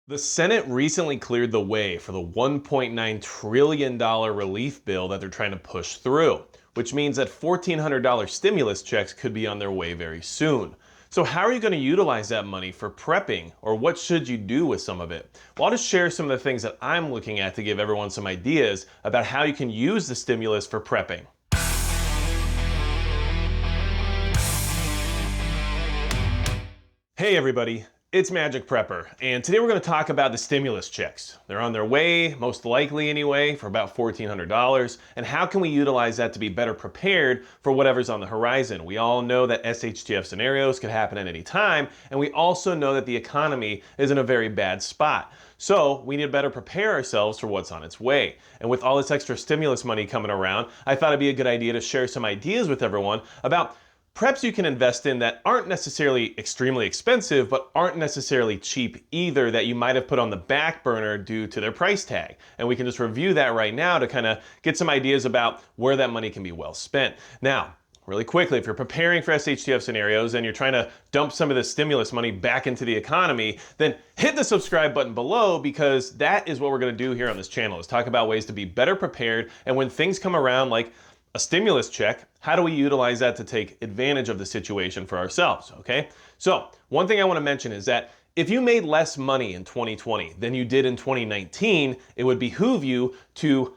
The Senate recently cleared the way for the $1.9 trillion relief bill that they're trying to push through, which means that $1,400 stimulus checks could be on their way very soon. So, how are you going to utilize that money for prepping, or what should you do with some of it? Well, I'll just share some of the things that I'm looking at to give everyone some ideas about how you can use the stimulus for prepping. Hey everybody, it's Magic Prepper, and today we're going to talk about the stimulus checks. They're on their way, most likely anyway, for about $1,400, and how can we utilize that to be better prepared for whatever's on the horizon? We all know that SHTF scenarios could happen at any time, and we also know that the economy is in a very bad spot. So we need to better prepare ourselves for what's on its way. And with all this extra stimulus money coming around, I thought it'd be a good idea to share some ideas with everyone about preps you can invest in that aren't necessarily extremely expensive, but aren't necessarily cheap either, that you might have put on the back burner due to their price tag. And we can just review that right now to kind of get some ideas about where that money can be well spent. Now, really quickly, if you're preparing for SHTF scenarios and you're trying to dump some of the stimulus money back into the economy, then hit the subscribe button below, because that is what we're going to do here on this channel, is talk about ways to be better prepared. And when things come around like a stimulus check, how do we utilize that to take advantage of the situation for ourselves, okay? So one thing I want to mention is that if you made less money in 2020 than you did in 2019, it would behoove you to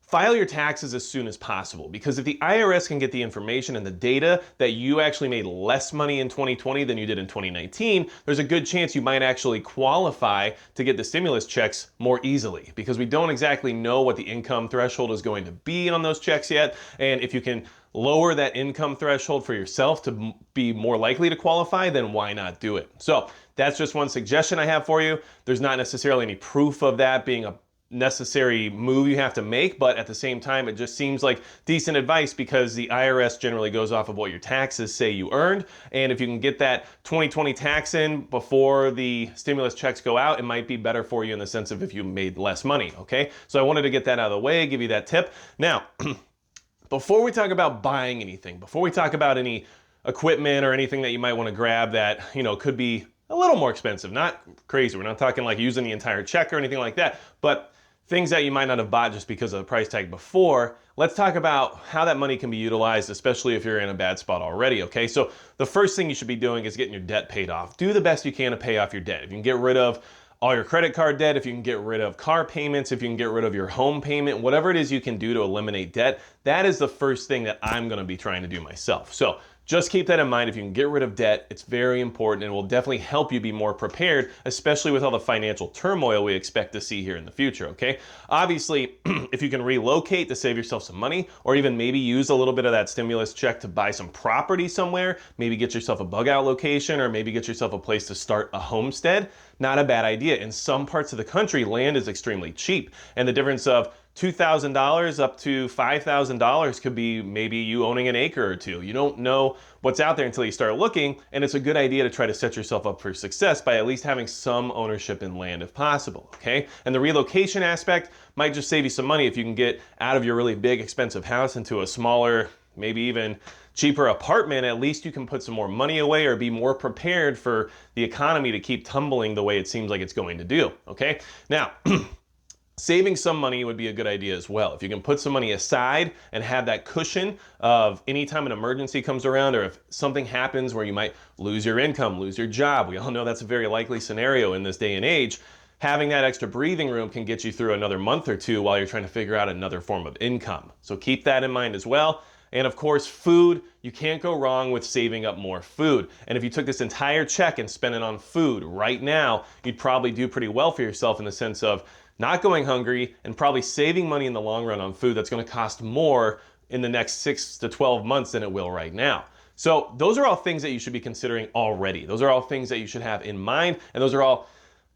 file your taxes as soon as possible, because if the IRS can get the information and the data that you actually made less money in 2020 than you did in 2019, there's a good chance you might actually qualify to get the stimulus checks more easily, because we don't exactly know what the income threshold is going to be on those checks yet. And if you can lower that income threshold for yourself to be more likely to qualify, then why not do it? So that's just one suggestion I have for you. There's not necessarily any proof of that being a necessary move you have to make, but at the same time, it just seems like decent advice, because the IRS generally goes off of what your taxes say you earned. And if you can get that 2020 tax in before the stimulus checks go out, it might be better for you in the sense of if you made less money, okay? So I wanted to get that out of the way, give you that tip. Now, before we talk about buying anything, before we talk about any equipment or anything that you might want to grab that, could be a little more expensive, not crazy. We're not talking like using the entire check or anything like that, but things that you might not have bought just because of the price tag before. Let's talk about how that money can be utilized, especially if you're in a bad spot already, okay? So the first thing you should be doing is getting your debt paid off. Do the best you can to pay off your debt. If you can get rid of all your credit card debt, if you can get rid of car payments, if you can get rid of your home payment, whatever it is you can do to eliminate debt, that is the first thing that I'm gonna be trying to do myself. So just keep that in mind. If you can get rid of debt, it's very important and will definitely help you be more prepared, especially with all the financial turmoil we expect to see here in the future, okay? Obviously, if you can relocate to save yourself some money, or even maybe use a little bit of that stimulus check to buy some property somewhere, maybe get yourself a bug out location, or maybe get yourself a place to start a homestead, not a bad idea. In some parts of the country, land is extremely cheap, and the difference of $2,000 up to $5,000 could be maybe you owning an acre or two. You don't know what's out there until you start looking, and it's a good idea to try to set yourself up for success by at least having some ownership in land if possible, okay? And the relocation aspect might just save you some money if you can get out of your really big expensive house into a smaller, maybe even cheaper apartment. At least you can put some more money away or be more prepared for the economy to keep tumbling the way it seems like it's going to do, okay? Now, saving some money would be a good idea as well. If you can put some money aside and have that cushion of any time an emergency comes around, or if something happens where you might lose your income, lose your job, we all know that's a very likely scenario in this day and age, having that extra breathing room can get you through another month or two while you're trying to figure out another form of income. So keep that in mind as well. And of course, food, you can't go wrong with saving up more food. And if you took this entire check and spent it on food right now, you'd probably do pretty well for yourself in the sense of not going hungry and probably saving money in the long run on food that's going to cost more in the next 6 to 12 months than it will right now. So those are all things that you should be considering already. Those are all things that you should have in mind, and those are all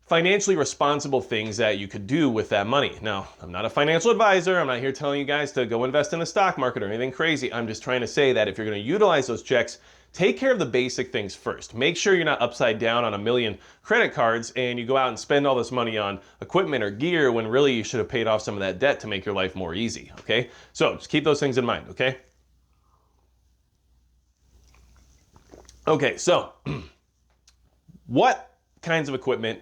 financially responsible things that you could do with that money. Now, I'm not a financial advisor. I'm not here telling you guys to go invest in the stock market or anything crazy. I'm just trying to say that if you're going to utilize those checks, take care of the basic things first. Make sure you're not upside down on a million credit cards and you go out and spend all this money on equipment or gear when really you should have paid off some of that debt to make your life more easy, okay? So just keep those things in mind, okay? Okay, so what kinds of equipment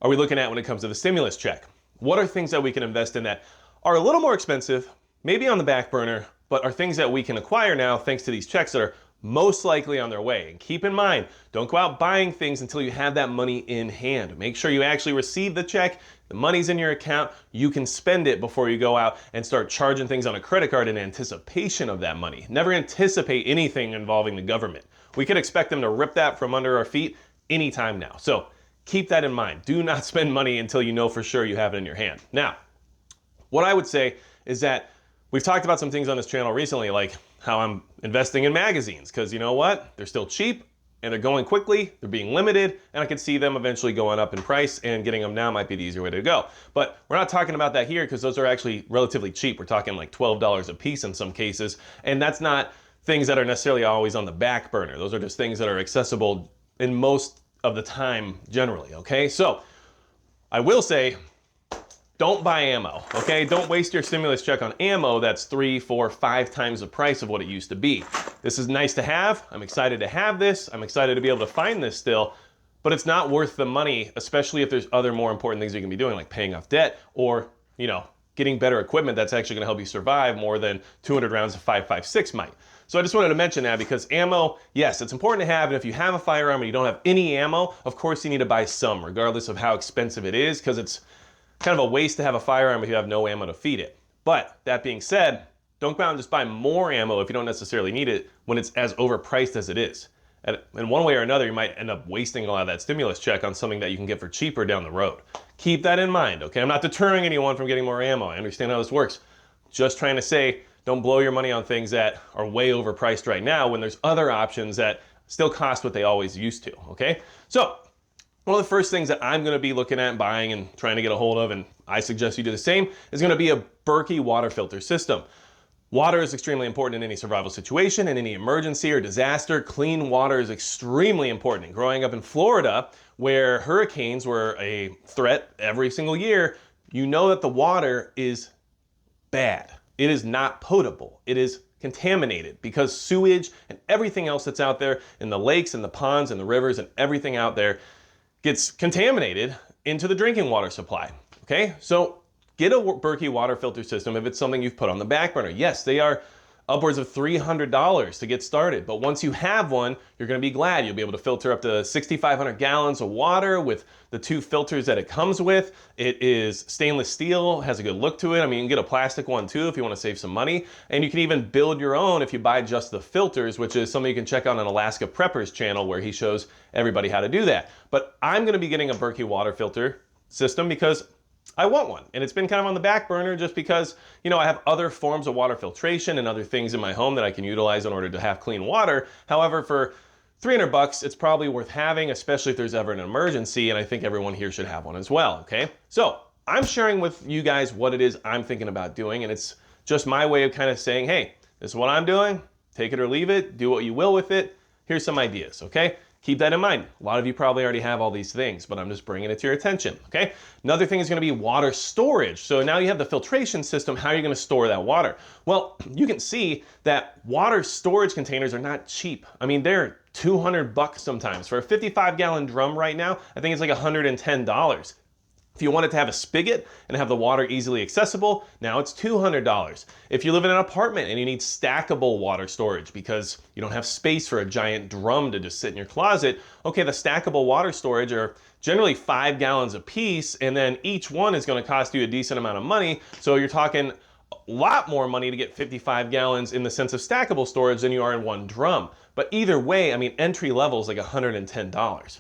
are we looking at when it comes to the stimulus check? What are things that we can invest in that are a little more expensive, maybe on the back burner, but are things that we can acquire now thanks to these checks that are most likely on their way? And keep in mind, don't go out buying things until you have that money in hand. Make sure you actually receive the check, the money's in your account, you can spend it before you go out and start charging things on a credit card in anticipation of that money. Never anticipate anything involving the government. We could expect them to rip that from under our feet anytime now. So keep that in mind. Do not spend money until you know for sure you have it in your hand. Now, what I would say is that we've talked about some things on this channel recently, like how I'm investing in magazines, because you know what? They're still cheap and they're going quickly, they're being limited, and I can see them eventually going up in price, and getting them now might be the easier way to go. But we're not talking about that here because those are actually relatively cheap. We're talking like $12 a piece in some cases, and that's not things that are necessarily always on the back burner. Those are just things that are accessible in most of the time generally, okay? So I will say, don't buy ammo, okay? Don't waste your stimulus check on ammo that's 3, 4, 5 times the price of what it used to be. This is nice to have. I'm excited to have this. I'm excited to be able to find this still, but it's not worth the money, especially if there's other more important things you can be doing, like paying off debt or, you know, getting better equipment that's actually gonna help you survive more than 200 rounds of 5.56 might. So I just wanted to mention that because ammo, yes, it's important to have, and if you have a firearm and you don't have any ammo, of course you need to buy some, regardless of how expensive it is, because it's kind of a waste to have a firearm if you have no ammo to feed it. But that being said, don't go out and just buy more ammo if you don't necessarily need it when it's as overpriced as it is. And in one way or another, you might end up wasting a lot of that stimulus check on something that you can get for cheaper down the road. Keep that in mind, okay? I'm not deterring anyone from getting more ammo. I understand how this works. Just trying to say, don't blow your money on things that are way overpriced right now when there's other options that still cost what they always used to, okay? So, one of the first things that I'm gonna be looking at buying and trying to get a hold of, and I suggest you do the same, is gonna be a Berkey water filter system. Water is extremely important in any survival situation, in any emergency or disaster. Clean water is extremely important. And growing up in Florida, where hurricanes were a threat every single year, you know that the water is bad. It is not potable. It is contaminated because sewage and everything else that's out there in the lakes and the ponds and the rivers and everything out there gets contaminated into the drinking water supply, okay? So get a Berkey water filter system if it's something you've put on the back burner. Yes, they are upwards of $300 to get started, but once you have one, you're gonna be glad. You'll be able to filter up to 6,500 gallons of water with the 2 filters that it comes with. It is stainless steel, has a good look to it. I mean, you can get a plastic one too if you wanna save some money, and you can even build your own if you buy just the filters, which is something you can check out on Alaska Prepper's channel where he shows everybody how to do that. But I'm gonna be getting a Berkey water filter system because I want one, and it's been kind of on the back burner just because, you know, I have other forms of water filtration and other things in my home that I can utilize in order to have clean water. However, for $300, it's probably worth having, especially if there's ever an emergency, and I think everyone here should have one as well, okay? So I'm sharing with you guys what it is I'm thinking about doing, and it's just my way of kind of saying, hey, this is what I'm doing, take it or leave it, do what you will with it, here's some ideas, okay? Keep that in mind. A lot of you probably already have all these things, but I'm just bringing it to your attention, okay? Another thing is gonna be water storage. So now you have the filtration system, how are you gonna store that water? Well, you can see that water storage containers are not cheap. I mean, they're $200 sometimes. For a 55-gallon drum right now, I think it's like $110. If you want it to have a spigot and have the water easily accessible, now it's $200. If you live in an apartment and you need stackable water storage because you don't have space for a giant drum to just sit in your closet, okay, the stackable water storage are generally 5 gallons a piece, and then each one is gonna cost you a decent amount of money, so you're talking a lot more money to get 55 gallons in the sense of stackable storage than you are in one drum. But either way, I mean, entry level is like $110.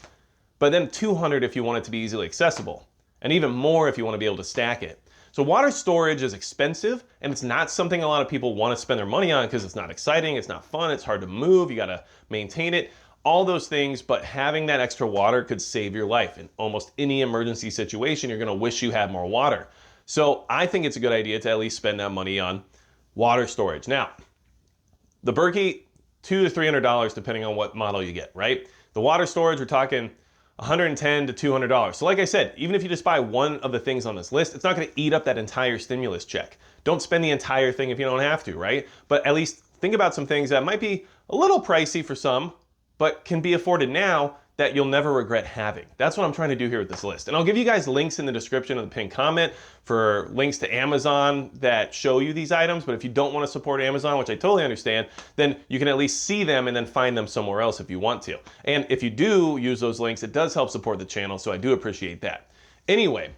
But then $200 if you want it to be easily accessible, and even more if you want to be able to stack it. So water storage is expensive, and it's not something a lot of people want to spend their money on because it's not exciting, it's not fun, it's hard to move, you gotta maintain it, all those things, but having that extra water could save your life. In almost any emergency situation, you're gonna wish you had more water. So I think it's a good idea to at least spend that money on water storage. Now, the Berkey, $200 to $300 depending on what model you get, right? The water storage, we're talking $110 to $200. So like I said, even if you just buy one of the things on this list, it's not gonna eat up that entire stimulus check. Don't spend the entire thing if you don't have to, right? But at least think about some things that might be a little pricey for some, but can be afforded now that you'll never regret having. That's what I'm trying to do here with this list. And I'll give you guys links in the description of the pinned comment for links to Amazon that show you these items. But if you don't want to support Amazon, which I totally understand, then you can at least see them and then find them somewhere else if you want to. And if you do use those links, it does help support the channel, so I do appreciate that. Anyway,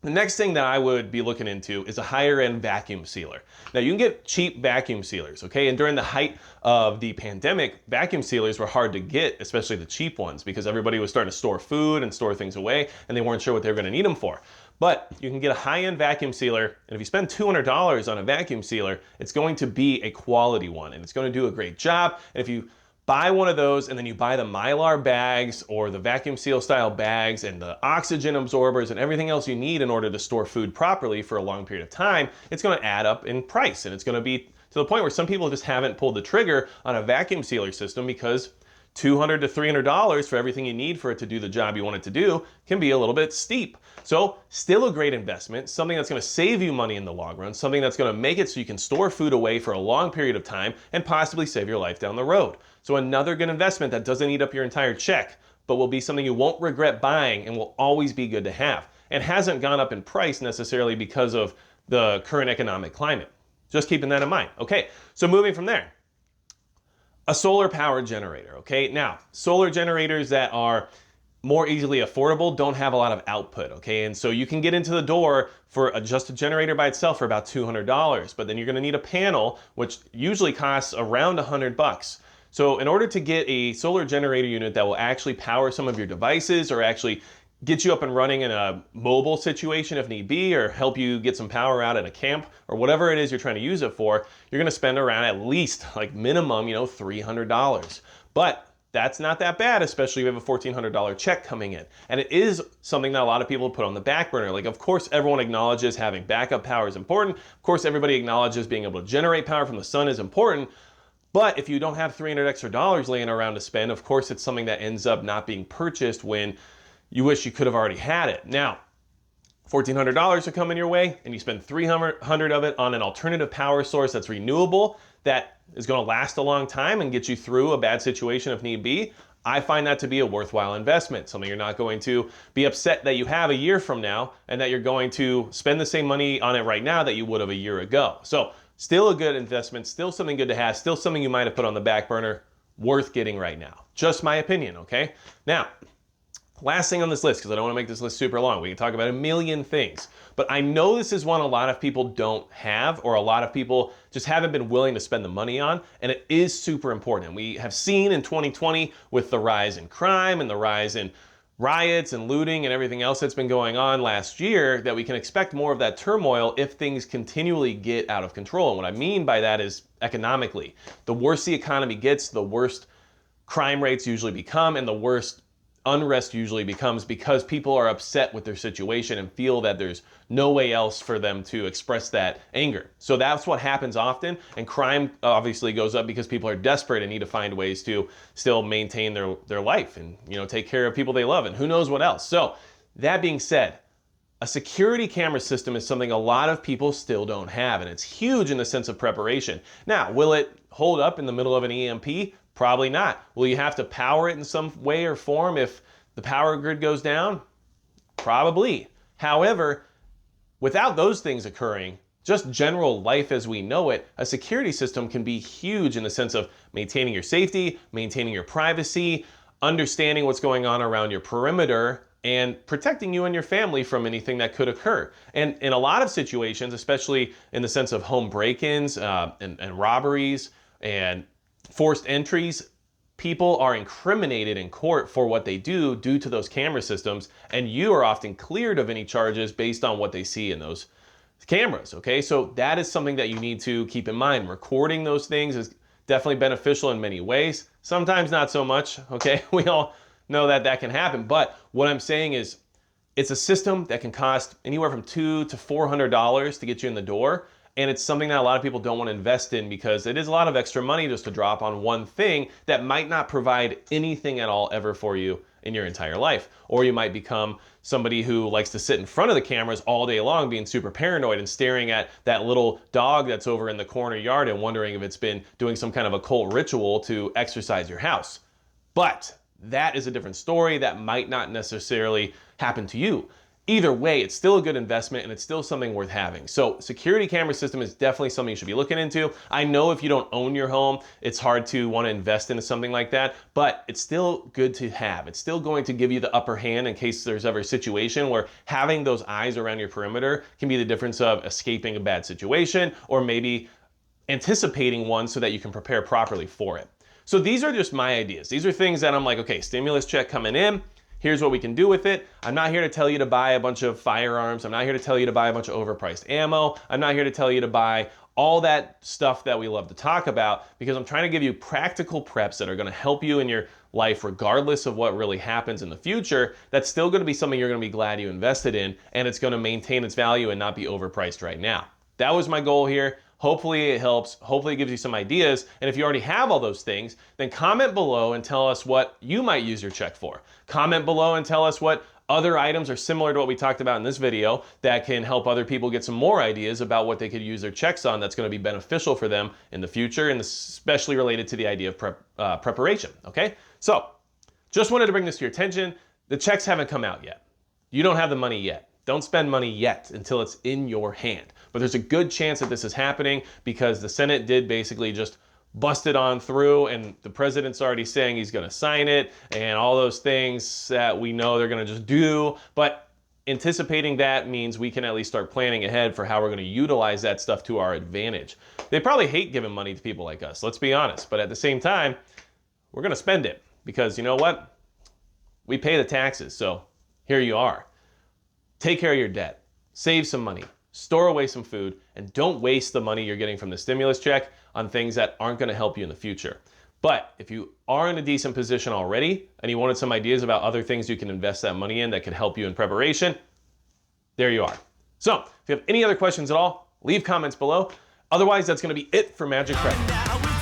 the next thing that I would be looking into is a higher end vacuum sealer. Now you can get cheap vacuum sealers, okay? And during the height of the pandemic, vacuum sealers were hard to get, especially the cheap ones, because everybody was starting to store food and store things away and they weren't sure what they were gonna need them for. But you can get a high-end vacuum sealer, and if you spend $200 on a vacuum sealer, it's going to be a quality one and it's gonna do a great job. And if you buy one of those and then you buy the Mylar bags or the vacuum seal style bags and the oxygen absorbers and everything else you need in order to store food properly for a long period of time, it's gonna add up in price, and it's gonna be to the point where some people just haven't pulled the trigger on a vacuum sealer system because $200 to $300 for everything you need for it to do the job you want it to do can be a little bit steep. So still a great investment, something that's gonna save you money in the long run, something that's gonna make it so you can store food away for a long period of time and possibly save your life down the road. So another good investment that doesn't eat up your entire check, but will be something you won't regret buying and will always be good to have, and hasn't gone up in price necessarily because of the current economic climate. Just keeping that in mind. Okay, so moving from there. A solar powered generator, okay? Now, solar generators that are more easily affordable don't have a lot of output, okay? And so you can get into the door for just a generator by itself for about $200, but then you're gonna need a panel, which usually costs around $100. So in order to get a solar generator unit that will actually power some of your devices or actually get you up and running in a mobile situation if need be, or help you get some power out at a camp or whatever it is you're trying to use it for, you're gonna spend around at least like minimum, $300. But that's not that bad, especially if you have a $1,400 check coming in. And it is something that a lot of people put on the back burner. Like, of course, everyone acknowledges having backup power is important. Of course, everybody acknowledges being able to generate power from the sun is important. But if you don't have $300 extra laying around to spend, of course, it's something that ends up not being purchased when you wish you could have already had it. Now, $1,400 are coming your way and you spend $300 of it on an alternative power source that's renewable, that is gonna last a long time and get you through a bad situation if need be. I find that to be a worthwhile investment, something you're not going to be upset that you have a year from now and that you're going to spend the same money on it right now that you would have a year ago. So still a good investment, still something good to have, still something you might have put on the back burner, worth getting right now. Just my opinion, okay? Now, last thing on this list, because I don't want to make this list super long. We can talk about a million things. But I know this is one a lot of people don't have, or a lot of people just haven't been willing to spend the money on, and it is super important. We have seen in 2020 with the rise in crime and the rise in riots and looting and everything else that's been going on last year, that we can expect more of that turmoil if things continually get out of control. And what I mean by that is economically. The worse the economy gets, the worse crime rates usually become, and the worse unrest usually becomes, because people are upset with their situation and feel that there's no way else for them to express that anger. So that's what happens often, and crime obviously goes up because people are desperate and need to find ways to still maintain their life and take care of people they love and who knows what else. So that being said, a security camera system is something a lot of people still don't have, and it's huge in the sense of preparation. Now, will it hold up in the middle of an EMP? Probably not. Will you have to power it in some way or form if the power grid goes down? Probably. However, without those things occurring, just general life as we know it, a security system can be huge in the sense of maintaining your safety, maintaining your privacy, understanding what's going on around your perimeter, and protecting you and your family from anything that could occur. And in a lot of situations, especially in the sense of home break-ins and robberies and forced entries, people are incriminated in court for what they do due to those camera systems, and you are often cleared of any charges based on what they see in those cameras, okay? So that is something that you need to keep in mind. Recording those things is definitely beneficial in many ways. Sometimes not so much, okay? We all know that that can happen, but what I'm saying is it's a system that can cost anywhere from $200 to $400 to get you in the door. And it's something that a lot of people don't want to invest in because it is a lot of extra money just to drop on one thing that might not provide anything at all ever for you in your entire life. Or you might become somebody who likes to sit in front of the cameras all day long being super paranoid and staring at that little dog that's over in the corner yard and wondering if it's been doing some kind of occult ritual to exercise your house. But that is a different story. That might not necessarily happen to you. Either way, it's still a good investment and it's still something worth having. So security camera system is definitely something you should be looking into. I know if you don't own your home, it's hard to want to invest into something like that, but it's still good to have. It's still going to give you the upper hand in case there's ever a situation where having those eyes around your perimeter can be the difference of escaping a bad situation or maybe anticipating one so that you can prepare properly for it. So these are just my ideas. These are things that I'm like, okay, stimulus check coming in. Here's what we can do with it. I'm not here to tell you to buy a bunch of firearms. I'm not here to tell you to buy a bunch of overpriced ammo. I'm not here to tell you to buy all that stuff that we love to talk about, because I'm trying to give you practical preps that are gonna help you in your life regardless of what really happens in the future. That's still gonna be something you're gonna be glad you invested in, and it's gonna maintain its value and not be overpriced right now. That was my goal here. Hopefully it helps. Hopefully it gives you some ideas. And if you already have all those things, then comment below and tell us what you might use your check for. Comment below and tell us what other items are similar to what we talked about in this video that can help other people get some more ideas about what they could use their checks on that's going to be beneficial for them in the future, and especially related to the idea of preparation, okay? So just wanted to bring this to your attention. The checks haven't come out yet. You don't have the money yet. Don't spend money yet until it's in your hand. But there's a good chance that this is happening because the Senate did basically just bust it on through, and the president's already saying he's going to sign it and all those things that we know they're going to just do. But anticipating that means we can at least start planning ahead for how we're going to utilize that stuff to our advantage. They probably hate giving money to people like us, let's be honest. But at the same time, we're going to spend it because you know what? We pay the taxes. So here you are. Take care of your debt, save some money, store away some food, and don't waste the money you're getting from the stimulus check on things that aren't going to help you in the future. But if you are in a decent position already and you wanted some ideas about other things you can invest that money in that could help you in preparation, there you are. So if you have any other questions at all, leave comments below. Otherwise, that's going to be it for Magic Prep.